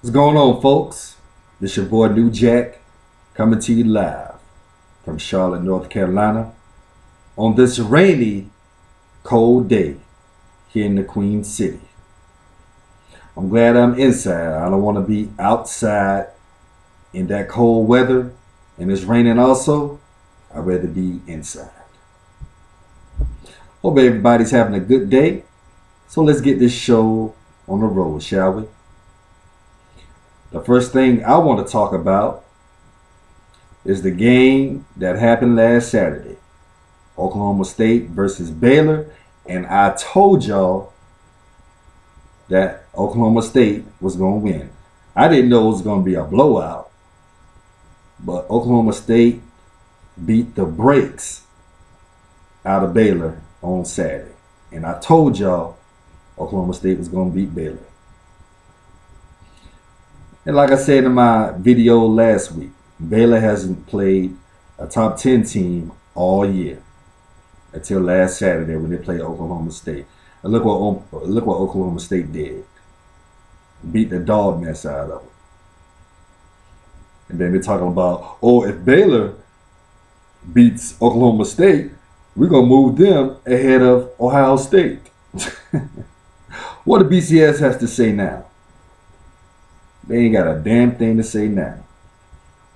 What's going on, folks? This your boy New Jack coming to you live from Charlotte, North Carolina on this rainy, cold day here in the Queen City. I'm glad I'm inside. I don't want to be outside in that cold weather and it's raining also. I'd rather be inside. Hope everybody's having a good day. So let's get this show on the road, shall we? The first thing I want to talk about is the game that happened last Saturday. Oklahoma State versus Baylor. And I told y'all that Oklahoma State was going to win. I didn't know it was going to be a blowout. But Oklahoma State beat the brakes out of Baylor on Saturday. And I told y'all Oklahoma State was going to beat Baylor. And like I said in my video last week, Baylor hasn't played a top 10 team all year until last Saturday when they played Oklahoma State. And look what Oklahoma State did. Beat the dog mess out of them. And then they're talking about, oh, if Baylor beats Oklahoma State, we're going to move them ahead of Ohio State. What the BCS has to say now? They ain't got a damn thing to say now.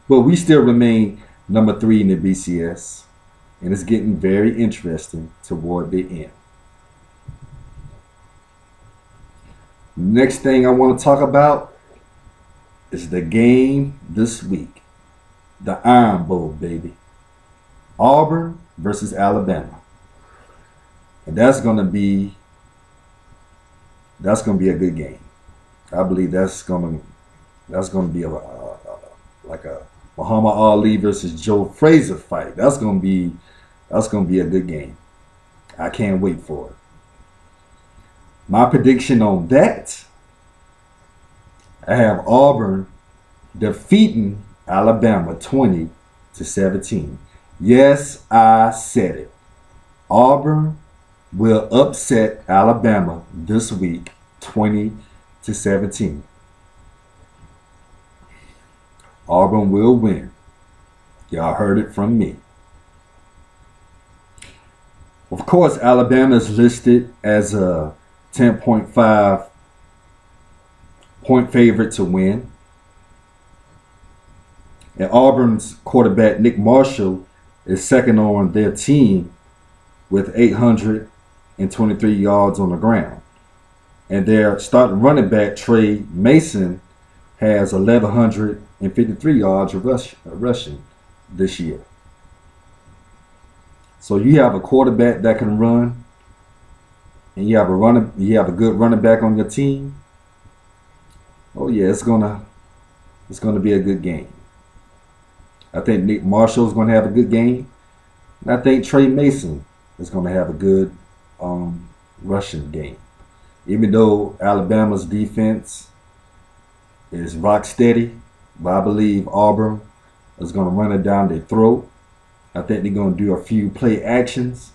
But we still remain number 3 in the BCS. And it's getting very interesting toward the end. Next thing I want to talk about is the game this week. The Iron Bowl, baby. Auburn versus Alabama. And that's going to be a good game. I believe that's going to be like a Muhammad Ali versus Joe Frazier fight. That's going to be a good game. I can't wait for it. My prediction on that, I have Auburn defeating Alabama 20-17. Yes, I said it. Auburn will upset Alabama this week 20-17. Auburn will win. Y'all heard it from me. Of course, Alabama is listed as a 10.5 point favorite to win. And Auburn's quarterback, Nick Marshall, is second on their team with 823 yards on the ground. And their starting running back, Trey Mason, has 1,153 yards rushing this year. So you have a quarterback that can run, and you have a good running back on your team. Oh yeah, it's gonna be a good game. I think Nick Marshall is gonna have a good game, and I think Trey Mason is gonna have a good rushing game. Even though Alabama's defense is rock steady, but I believe Auburn is going to run it down their throat. I think they're going to do a few play actions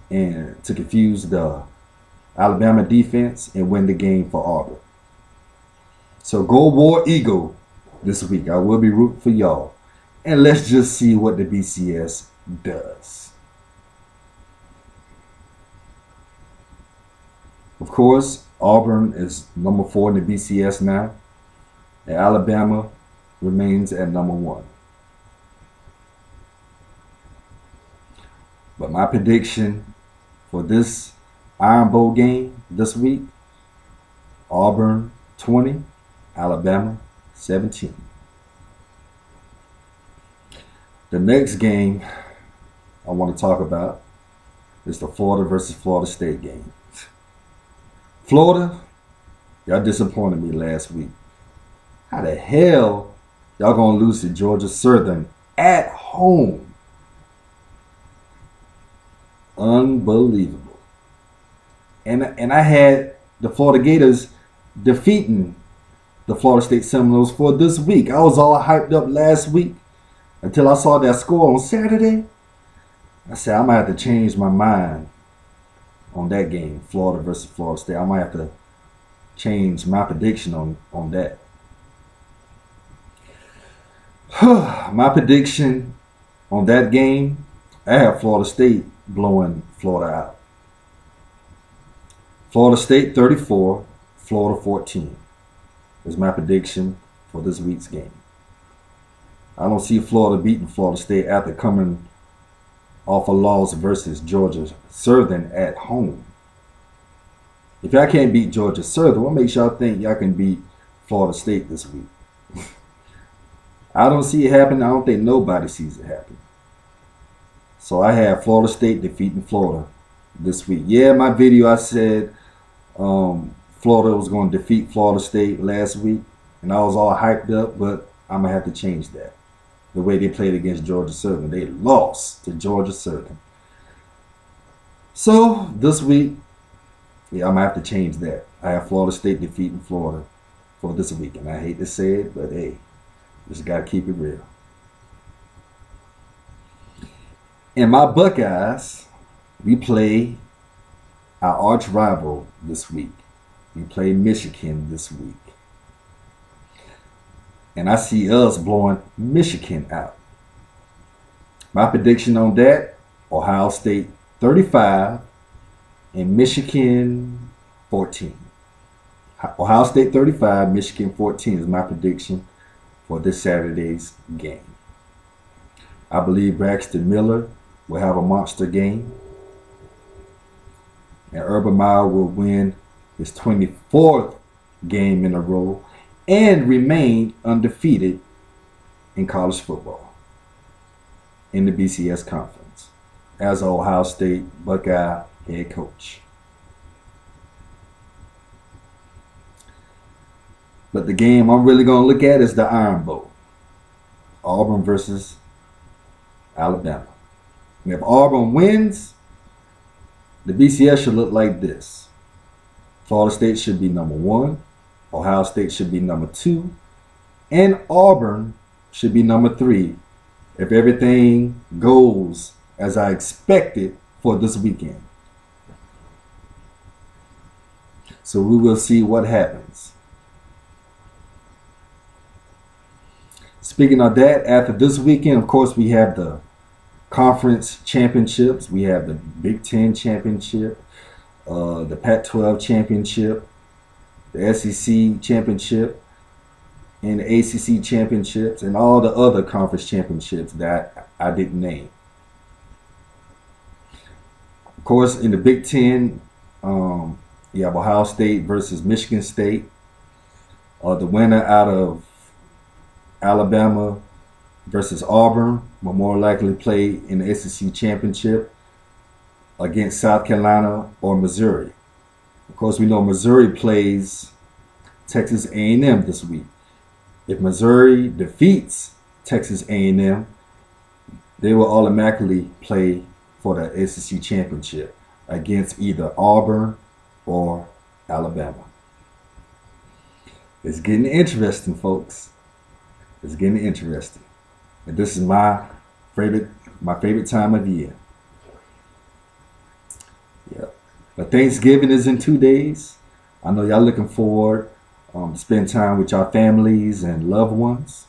and to confuse the Alabama defense and win the game for Auburn. So go War Eagle this week. I will be rooting for y'all. And let's just see what the BCS does. Of course, Auburn is number 4 in the BCS now. And Alabama remains at number 1. But my prediction for this Iron Bowl game this week, Auburn 20, Alabama 17. The next game I want to talk about is the Florida versus Florida State game. Florida, y'all disappointed me last week. How the hell y'all gonna lose to Georgia Southern at home? Unbelievable. And I had the Florida Gators defeating the Florida State Seminoles for this week. I was all hyped up last week until I saw that score on Saturday. I said, I might have to change my mind on that game, Florida versus Florida State. I might have to change my prediction on that. My prediction on that game, I have Florida State blowing Florida out. Florida State 34, Florida 14 is my prediction for this week's game. I don't see Florida beating Florida State after coming off a loss versus Georgia Southern at home. If y'all can't beat Georgia Southern, what makes y'all think y'all can beat Florida State this week? I don't see it happen. I don't think nobody sees it happen. So I have Florida State defeating Florida this week. Yeah, my video I said Florida was going to defeat Florida State last week, and I was all hyped up, but I'm going to have to change that. The way they played against Georgia Southern. They lost to Georgia Southern. So this week, yeah, I'm going to have to change that. I have Florida State defeating Florida for this week. And I hate to say it, but hey, just got to keep it real. And my Buckeyes, we play our arch rival this week. We play Michigan this week. And I see us blowing Michigan out. My prediction on that, Ohio State 35 and Michigan 14. Ohio State 35, Michigan 14 is my prediction for this Saturday's game. I believe Braxton Miller will have a monster game. And Urban Meyer will win his 24th game in a row and remain undefeated in college football in the BCS conference as an Ohio State Buckeye head coach. But the game I'm really going to look at is the Iron Bowl. Auburn versus Alabama. And if Auburn wins, the BCS should look like this. Florida State should be number 1. Ohio State should be number 2. And Auburn should be number 3 if everything goes as I expected for this weekend. So we will see what happens. Speaking of that, after this weekend, of course, we have the conference championships. We have the Big Ten championship, the Pac-12 championship, the SEC championship, and the ACC championships, and all the other conference championships that I didn't name. Of course, in the Big Ten, you have Ohio State versus Michigan State. The winner out of Alabama versus Auburn will more likely play in the SEC championship against South Carolina or Missouri. Of course, we know Missouri plays Texas A&M this week. If Missouri defeats Texas A&M, they will automatically play for the SEC championship against either Auburn or Alabama. It's getting interesting, folks. It's getting interesting. And this is my favorite time of year. Yeah. But Thanksgiving is in 2 days. I know y'all looking forward to spend time with your families and loved ones.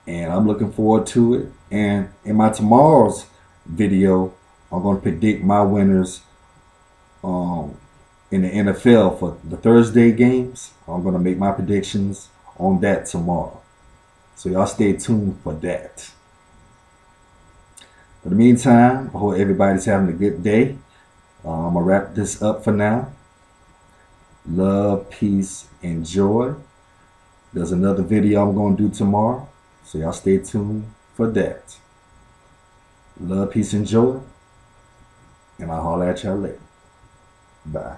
And I'm looking forward to it. And in my tomorrow's video, I'm going to predict my winners in the NFL for the Thursday games. I'm going to make my predictions on that tomorrow. So y'all stay tuned for that. In the meantime, I hope everybody's having a good day. I'm going to wrap this up for now. Love, peace, and joy. There's another video I'm going to do tomorrow. So y'all stay tuned for that. Love, peace, and joy. And I'll holler at y'all later. Bye.